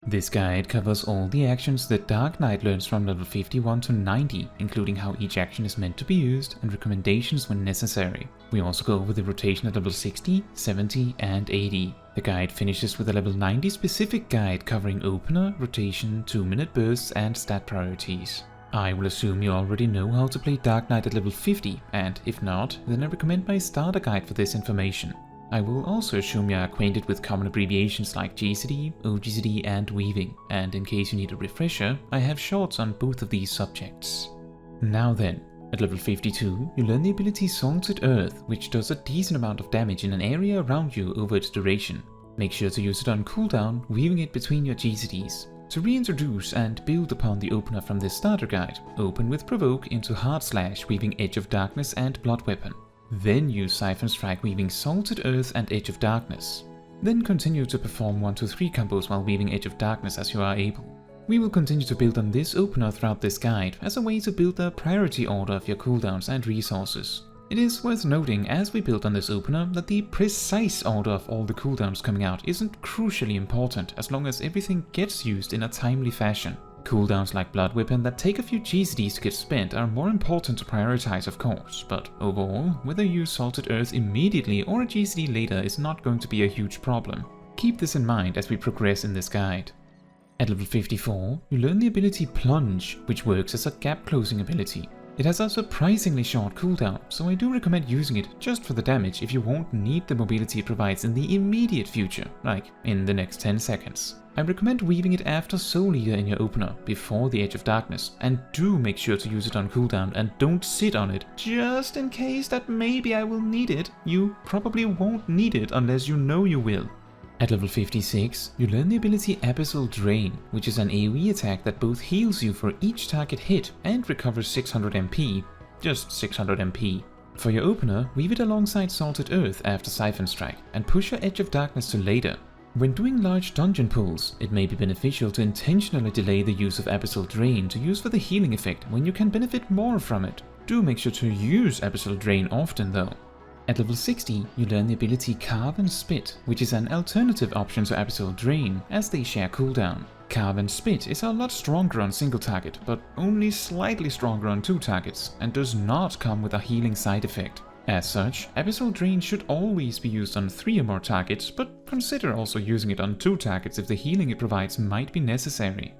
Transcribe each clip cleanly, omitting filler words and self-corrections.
This guide covers all the actions that Dark Knight learns from level 51 to 90, including how each action is meant to be used and recommendations when necessary. We also go over the rotation at level 60, 70 and 80. The guide finishes with a level 90 specific guide covering opener, rotation, 2-minute bursts and stat priorities. I will assume you already know how to play Dark Knight at level 50, and if not, then I recommend my starter guide for this information. I will also assume you are acquainted with common abbreviations like GCD, oGCD and weaving, and in case you need a refresher, I have shorts on both of these subjects. Now then, at level 52, you learn the ability Salted Earth, which does a decent amount of damage in an area around you over its duration. Make sure to use it on cooldown, weaving it between your GCDs. To reintroduce and build upon the opener from this starter guide, open with Provoke into Hard Slash, weaving Edge of Darkness and Blood Weapon. Then use Siphon Strike, weaving Salted Earth and Edge of Darkness. Then continue to perform 1-2-3 combos while weaving Edge of Darkness as you are able. We will continue to build on this opener throughout this guide as a way to build a priority order of your cooldowns and resources. It is worth noting as we build on this opener that the precise order of all the cooldowns coming out isn't crucially important as long as everything gets used in a timely fashion. Cooldowns like Blood Weapon that take a few GCDs to get spent are more important to prioritize of course, but overall, whether you use Salted Earth immediately or a GCD later is not going to be a huge problem. Keep this in mind as we progress in this guide. At level 54, you learn the ability Plunge, which works as a gap closing ability. It has a surprisingly short cooldown, so I do recommend using it just for the damage if you won't need the mobility it provides in the immediate future, like in the next 10 seconds. I recommend weaving it after Soul Eater in your opener, before the Edge of Darkness, and do make sure to use it on cooldown and don't sit on it, just in case that maybe I will need it. You probably won't need it unless you know you will. At level 56, you learn the ability Abyssal Drain, which is an AoE attack that both heals you for each target hit and recovers 600 MP, just 600 MP. For your opener, weave it alongside Salted Earth after Siphon Strike, and push your Edge of Darkness to later. When doing large dungeon pulls, it may be beneficial to intentionally delay the use of Abyssal Drain to use for the healing effect when you can benefit more from it. Do make sure to use Abyssal Drain often though. At level 60, you learn the ability Carve and Spit, which is an alternative option to Abyssal Drain, as they share cooldown. Carve and Spit is a lot stronger on single target, but only slightly stronger on 2 targets, and does not come with a healing side effect. As such, Abyssal Drain should always be used on 3 or more targets, but consider also using it on 2 targets if the healing it provides might be necessary.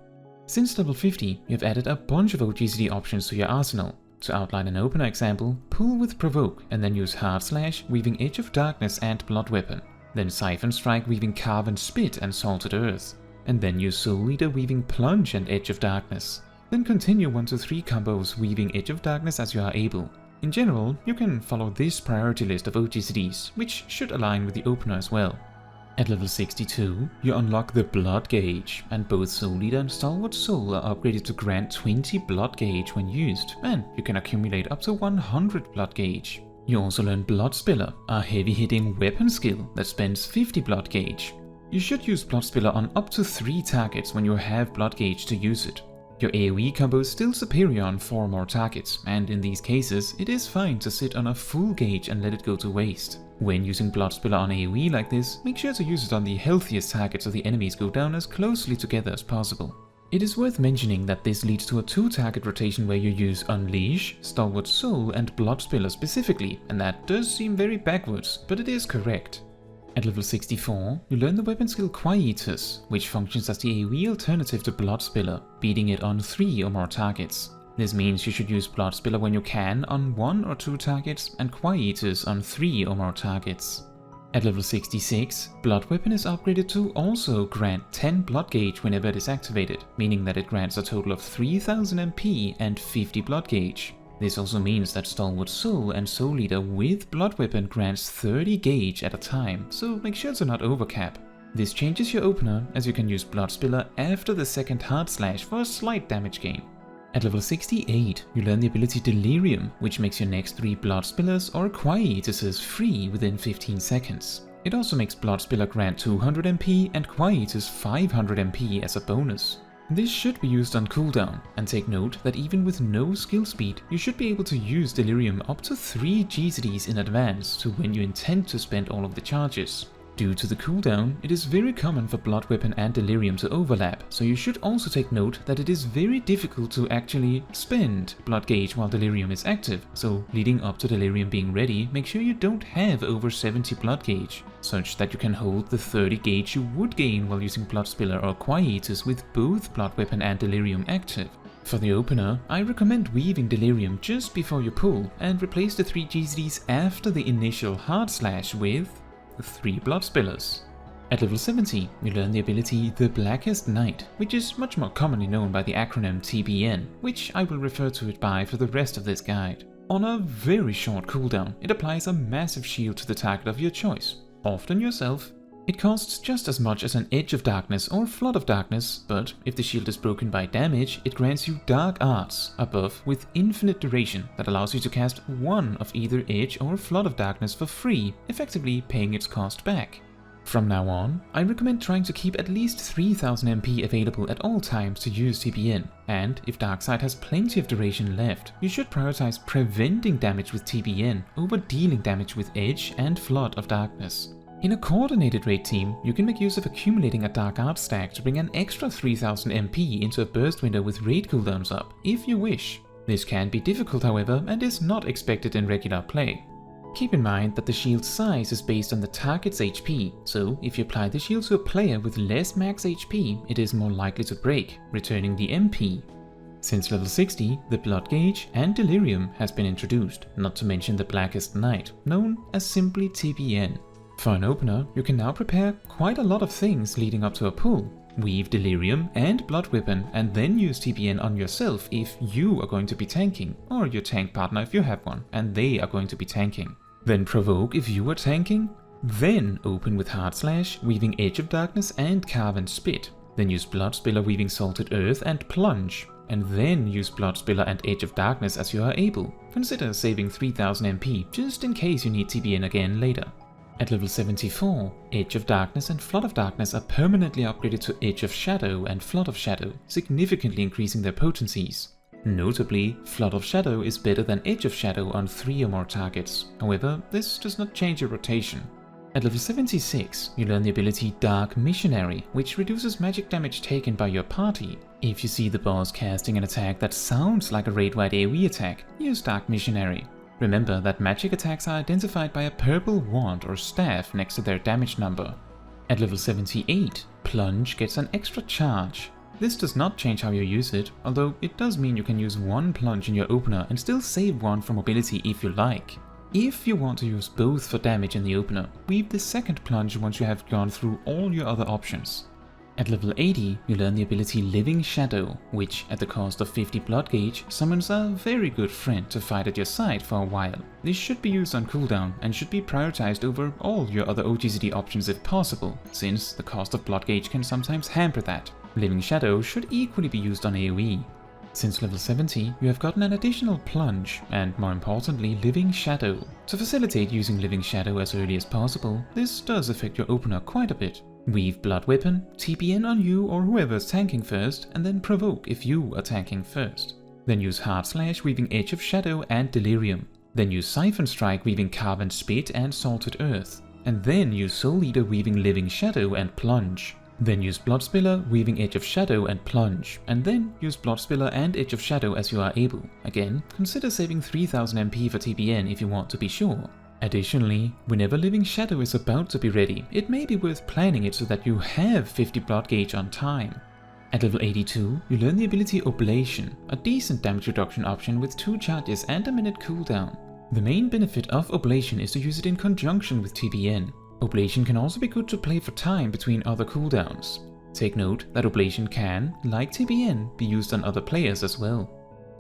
Since level 50, you have added a bunch of oGCD options to your arsenal. To outline an opener example, pull with Provoke and then use Hard Slash, weaving Edge of Darkness and Blood Weapon. Then Siphon Strike, weaving Carve and Spit and Salted Earth. And then use Soul Eater, weaving Plunge and Edge of Darkness. Then continue 1-2-3 combos, weaving Edge of Darkness as you are able. In general, you can follow this priority list of oGCDs, which should align with the opener as well. At level 62, you unlock the Blood Gauge, and both Soul Eater and Stalwart Soul are upgraded to grant 20 Blood Gauge when used, and you can accumulate up to 100 Blood Gauge. You also learn Blood Spiller, a heavy-hitting weapon skill that spends 50 Blood Gauge. You should use Blood Spiller on up to 3 targets when you have Blood Gauge to use it. Your AoE combo is still superior on 4 or more targets, and in these cases, it is fine to sit on a full gauge and let it go to waste. When using Blood Spiller on AoE like this, make sure to use it on the healthiest targets so the enemies go down as closely together as possible. It is worth mentioning that this leads to a 2-target rotation where you use Unleash, Stalwart Soul and Blood Spiller specifically, and that does seem very backwards, but it is correct. At level 64, you learn the weapon skill Quietus, which functions as the AoE alternative to Blood Spiller, beating it on 3 or more targets. This means you should use Blood Spiller when you can on 1 or 2 targets and Quietus on 3 or more targets. At level 66, Blood Weapon is upgraded to also grant 10 Blood Gauge whenever it is activated, meaning that it grants a total of 3000 MP and 50 Blood Gauge. This also means that Stalwart Soul and Soul Eater with Blood Weapon grants 30 gauge at a time, so make sure to not overcap. This changes your opener as you can use Blood Spiller after the second Hard Slash for a slight damage gain. At level 68, you learn the ability Delirium, which makes your next 3 Blood Spillers or Quietuses free within 15 seconds. It also makes Blood Spiller grant 200 MP and Quietus 500 MP as a bonus. This should be used on cooldown, and take note that even with no skill speed, you should be able to use Delirium up to 3 GCDs in advance to when you intend to spend all of the charges. Due to the cooldown, it is very common for Blood Weapon and Delirium to overlap, so you should also take note that it is very difficult to actually spend Blood Gauge while Delirium is active, so leading up to Delirium being ready, make sure you don't have over 70 Blood Gauge, such that you can hold the 30 gauge you would gain while using Blood Spiller or Quietus with both Blood Weapon and Delirium active. For the opener, I recommend weaving Delirium just before you pull and replace the 3 GCDs after the initial hard slash with 3 Blood Spillers. At level 70, you learn the ability The Blackest Night, which is much more commonly known by the acronym TBN, which I will refer to it by for the rest of this guide. On a very short cooldown, it applies a massive shield to the target of your choice, often yourself. It costs just as much as an Edge of Darkness or Flood of Darkness, but if the shield is broken by damage, it grants you Dark Arts, a buff with infinite duration that allows you to cast one of either Edge or Flood of Darkness for free, effectively paying its cost back. From now on, I recommend trying to keep at least 3000 MP available at all times to use TBN, and if Darkside has plenty of duration left, you should prioritize preventing damage with TBN over dealing damage with Edge and Flood of Darkness. In a coordinated raid team, you can make use of accumulating a Dark Art stack to bring an extra 3000 MP into a burst window with raid cooldowns up, if you wish. This can be difficult however, and is not expected in regular play. Keep in mind that the shield's size is based on the target's HP, so if you apply the shield to a player with less max HP, it is more likely to break, returning the MP. Since level 60, the Blood Gauge and Delirium has been introduced, not to mention the Blackest Night, known as simply TBN. For an opener, you can now prepare quite a lot of things leading up to a pull. Weave Delirium and Blood Weapon and then use TBN on yourself if you are going to be tanking, or your tank partner if you have one and they are going to be tanking. Then Provoke if you are tanking. Then open with Hard Slash, weaving Edge of Darkness and Carve and Spit. Then use Blood Spiller weaving Salted Earth and Plunge. And then use Blood Spiller and Edge of Darkness as you are able. Consider saving 3000 MP just in case you need TBN again later. At level 74, Edge of Darkness and Flood of Darkness are permanently upgraded to Edge of Shadow and Flood of Shadow, significantly increasing their potencies. Notably, Flood of Shadow is better than Edge of Shadow on 3 or more targets, however, this does not change your rotation. At level 76, you learn the ability Dark Missionary, which reduces magic damage taken by your party. If you see the boss casting an attack that sounds like a raid-wide AoE attack, use Dark Missionary. Remember that magic attacks are identified by a purple wand or staff next to their damage number. At level 78, Plunge gets an extra charge. This does not change how you use it, although it does mean you can use one plunge in your opener and still save one for mobility if you like. If you want to use both for damage in the opener, weave the second plunge once you have gone through all your other options. At level 80, you learn the ability Living Shadow, which, at the cost of 50 Blood Gauge, summons a very good friend to fight at your side for a while. This should be used on cooldown and should be prioritized over all your other oGCD options if possible, since the cost of Blood Gauge can sometimes hamper that. Living Shadow should equally be used on AoE. Since level 70, you have gotten an additional Plunge, and more importantly, Living Shadow. To facilitate using Living Shadow as early as possible, this does affect your opener quite a bit. Weave Blood Weapon, TBN on you or whoever's tanking first, and then Provoke if you are tanking first. Then use Hard Slash weaving Edge of Shadow and Delirium. Then use Siphon Strike weaving Carve and Spit and Salted Earth. And then use Soul Eater weaving Living Shadow and Plunge. Then use Blood Spiller weaving Edge of Shadow and Plunge. And then use Blood Spiller and Edge of Shadow as you are able. Again, consider saving 3000 MP for TBN if you want to be sure. Additionally, whenever Living Shadow is about to be ready, it may be worth planning it so that you have 50 Blood Gauge on time. At level 82, you learn the ability Oblation, a decent damage reduction option with 2 charges and a minute cooldown. The main benefit of Oblation is to use it in conjunction with TBN. Oblation can also be good to play for time between other cooldowns. Take note that Oblation can, like TBN, be used on other players as well.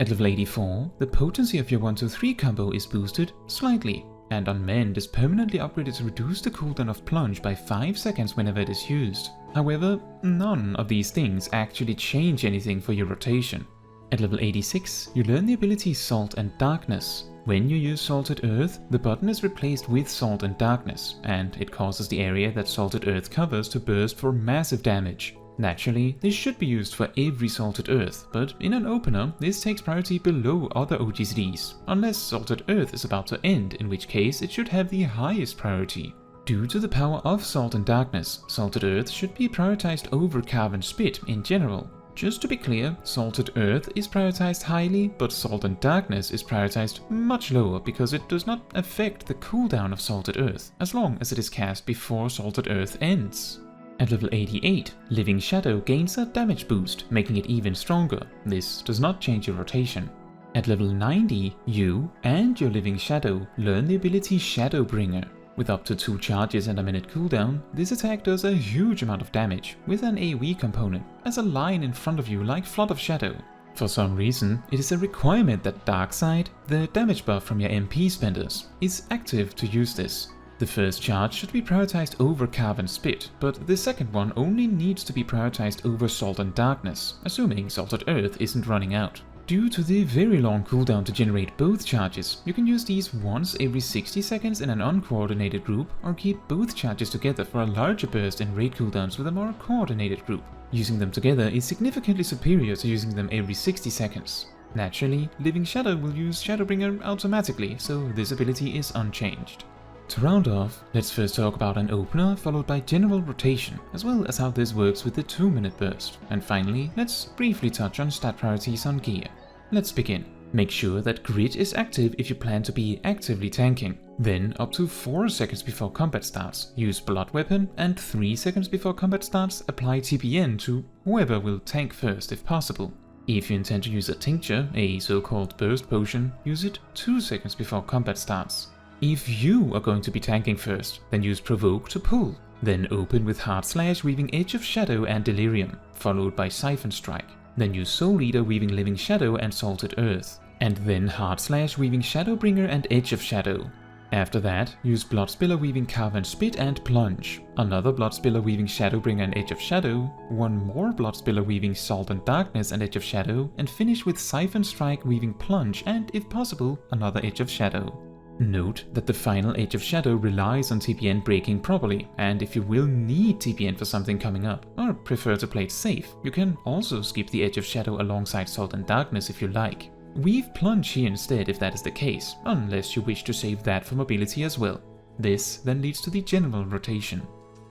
At level 84, the potency of your 1-2-3 combo is boosted slightly, and on Mend is permanently upgraded to reduce the cooldown of Plunge by 5 seconds whenever it is used. However, none of these things actually change anything for your rotation. At level 86, you learn the ability Salt and Darkness. When you use Salted Earth, the button is replaced with Salt and Darkness, and it causes the area that Salted Earth covers to burst for massive damage. Naturally, this should be used for every Salted Earth, but in an opener, this takes priority below other oGCDs, unless Salted Earth is about to end, in which case it should have the highest priority. Due to the power of Salt and Darkness, Salted Earth should be prioritized over Carve and Spit in general. Just to be clear, Salted Earth is prioritized highly, but Salt and Darkness is prioritized much lower because it does not affect the cooldown of Salted Earth, as long as it is cast before Salted Earth ends. At level 88, Living Shadow gains a damage boost, making it even stronger. This does not change your rotation. At level 90, you and your Living Shadow learn the ability Shadowbringer. With up to 2 charges and a minute cooldown, this attack does a huge amount of damage, with an AoE component, as a line in front of you like Flood of Shadow. For some reason, it is a requirement that Darkside, the damage buff from your MP spenders, is active to use this. The first charge should be prioritized over Carve and Spit, but the second one only needs to be prioritized over Salt and Darkness, assuming Salted Earth isn't running out. Due to the very long cooldown to generate both charges, you can use these once every 60 seconds in an uncoordinated group, or keep both charges together for a larger burst in raid cooldowns with a more coordinated group. Using them together is significantly superior to using them every 60 seconds. Naturally, Living Shadow will use Shadowbringer automatically, so this ability is unchanged. To round off, let's first talk about an opener followed by general rotation, as well as how this works with the 2-minute burst. And finally, let's briefly touch on stat priorities on gear. Let's begin. Make sure that Grit is active if you plan to be actively tanking. Then, up to 4 seconds before combat starts, use Blood Weapon, and 3 seconds before combat starts, apply TPN to whoever will tank first if possible. If you intend to use a Tincture, a so-called burst potion, use it 2 seconds before combat starts. If you are going to be tanking first, then use Provoke to pull. Then open with Heart Slash, weaving Edge of Shadow and Delirium, followed by Siphon Strike. Then use Soul Eater, weaving Living Shadow and Salted Earth. And then Heart Slash, weaving Shadowbringer and Edge of Shadow. After that, use Bloodspiller, weaving Carve and Spit and Plunge. Another Bloodspiller, weaving Shadowbringer and Edge of Shadow. One more Bloodspiller, weaving Salt and Darkness and Edge of Shadow. And finish with Siphon Strike, weaving Plunge and, if possible, another Edge of Shadow. Note that the final Edge of Shadow relies on TPN breaking properly, and if you will need TPN for something coming up, or prefer to play it safe, you can also skip the Edge of Shadow alongside Salt and Darkness if you like. Weave Plunge here instead if that is the case, unless you wish to save that for mobility as well. This then leads to the general rotation.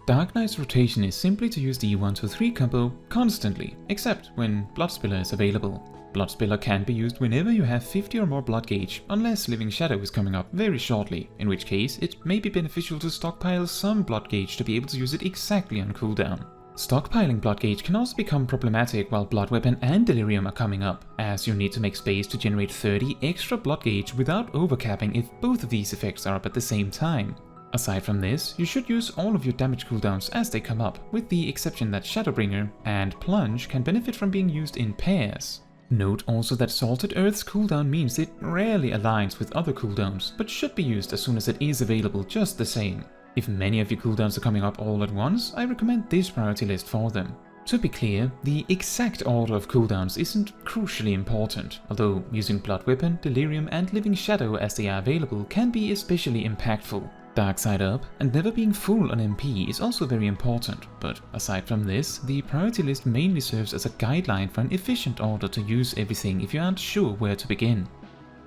Dark Knight's rotation is simply to use the 1-2-3 combo constantly, except when Bloodspiller is available. Bloodspiller can be used whenever you have 50 or more blood gauge, unless Living Shadow is coming up very shortly, in which case it may be beneficial to stockpile some blood gauge to be able to use it exactly on cooldown. Stockpiling blood gauge can also become problematic while Blood Weapon and Delirium are coming up, as you need to make space to generate 30 extra blood gauge without overcapping if both of these effects are up at the same time. Aside from this, you should use all of your damage cooldowns as they come up, with the exception that Shadowbringer and Plunge can benefit from being used in pairs. Note also that Salted Earth's cooldown means it rarely aligns with other cooldowns, but should be used as soon as it is available just the same. If many of your cooldowns are coming up all at once, I recommend this priority list for them. To be clear, the exact order of cooldowns isn't crucially important, although using Blood Weapon, Delirium and Living Shadow as they are available can be especially impactful. Dark Side Up and never being full on MP is also very important, but aside from this, the priority list mainly serves as a guideline for an efficient order to use everything if you aren't sure where to begin.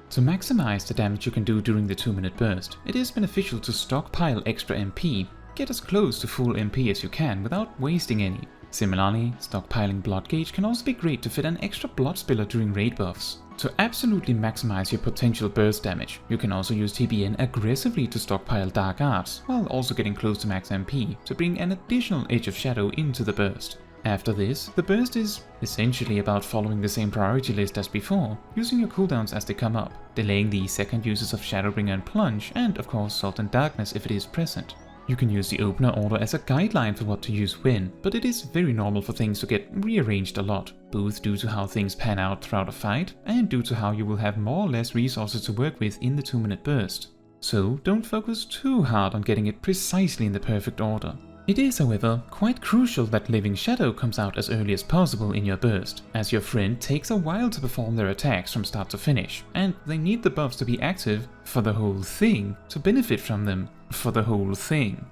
To maximize the damage you can do during the 2-minute burst, it is beneficial to stockpile extra MP, get as close to full MP as you can without wasting any. Similarly, stockpiling blood gauge can also be great to fit an extra blood spiller during raid buffs. To absolutely maximize your potential burst damage, you can also use TPN aggressively to stockpile Dark Arts, while also getting close to max MP to bring an additional Edge of Shadow into the burst. After this, the burst is essentially about following the same priority list as before, using your cooldowns as they come up, delaying the second uses of Shadowbringer and Plunge, and of course Salt and Darkness if it is present. You can use the opener order as a guideline for what to use when, but it is very normal for things to get rearranged a lot, both due to how things pan out throughout a fight, and due to how you will have more or less resources to work with in the 2-minute burst. So don't focus too hard on getting it precisely in the perfect order. It is, however, quite crucial that Living Shadow comes out as early as possible in your burst, as your friend takes a while to perform their attacks from start to finish, and they need the buffs to be active for the whole thing to benefit from them for the whole thing.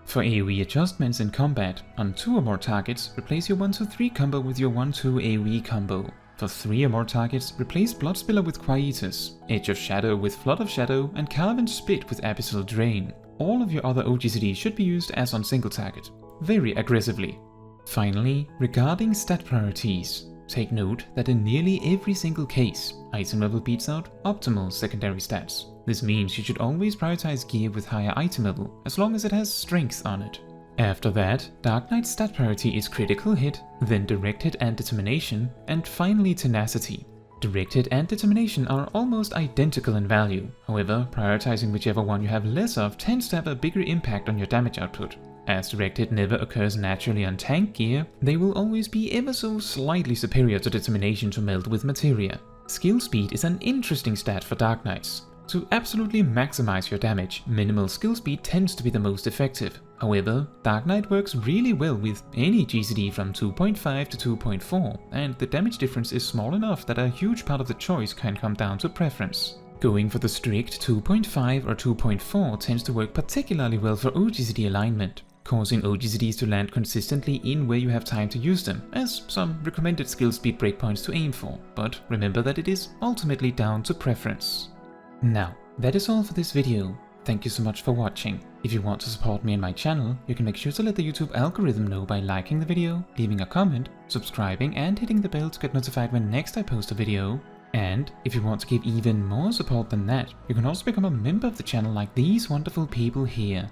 For AoE adjustments in combat, on 2 or more targets, replace your 1-2-3 combo with your 1-2 AoE combo. For 3 or more targets, replace Bloodspiller with Quietus, Edge of Shadow with Flood of Shadow, and Carve and Spit with Abyssal Drain. all of your other oGCDs should be used as on single target, very aggressively. Finally, regarding stat priorities, take note that in nearly every single case, item level beats out optimal secondary stats. This means you should always prioritize gear with higher item level, as long as it has strength on it. After that, Dark Knight's stat priority is critical hit, then direct hit and determination, and finally tenacity. Direct hit and determination are almost identical in value, however, prioritizing whichever one you have less of tends to have a bigger impact on your damage output. As direct hit never occurs naturally on tank gear, they will always be ever so slightly superior to determination to meld with materia. Skill speed is an interesting stat for Dark Knights. To absolutely maximize your damage, minimal skill speed tends to be the most effective. However, Dark Knight works really well with any GCD from 2.5 to 2.4, and the damage difference is small enough that a huge part of the choice can come down to preference. Going for the strict 2.5 or 2.4 tends to work particularly well for oGCD alignment, causing oGCDs to land consistently in where you have time to use them, as some recommended skill speed breakpoints to aim for, but remember that it is ultimately down to preference. Now, that is all for this video. Thank you so much for watching. If you want to support me and my channel, you can make sure to let the YouTube algorithm know by liking the video, leaving a comment, subscribing and hitting the bell to get notified when next I post a video. And if you want to give even more support than that, you can also become a member of the channel like these wonderful people here.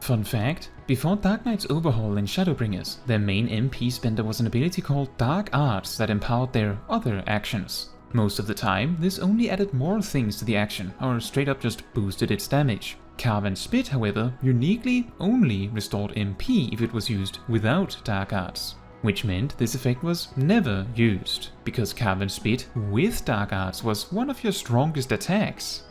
Fun fact, before Dark Knight's overhaul in Shadowbringers, their main MP spender was an ability called Dark Arts that empowered their other actions. Most of the time, this only added more things to the action, or straight up just boosted its damage. Carve and Spit, however, uniquely only restored MP if it was used without Dark Arts, which meant this effect was never used, because Carve and Spit with Dark Arts was one of your strongest attacks.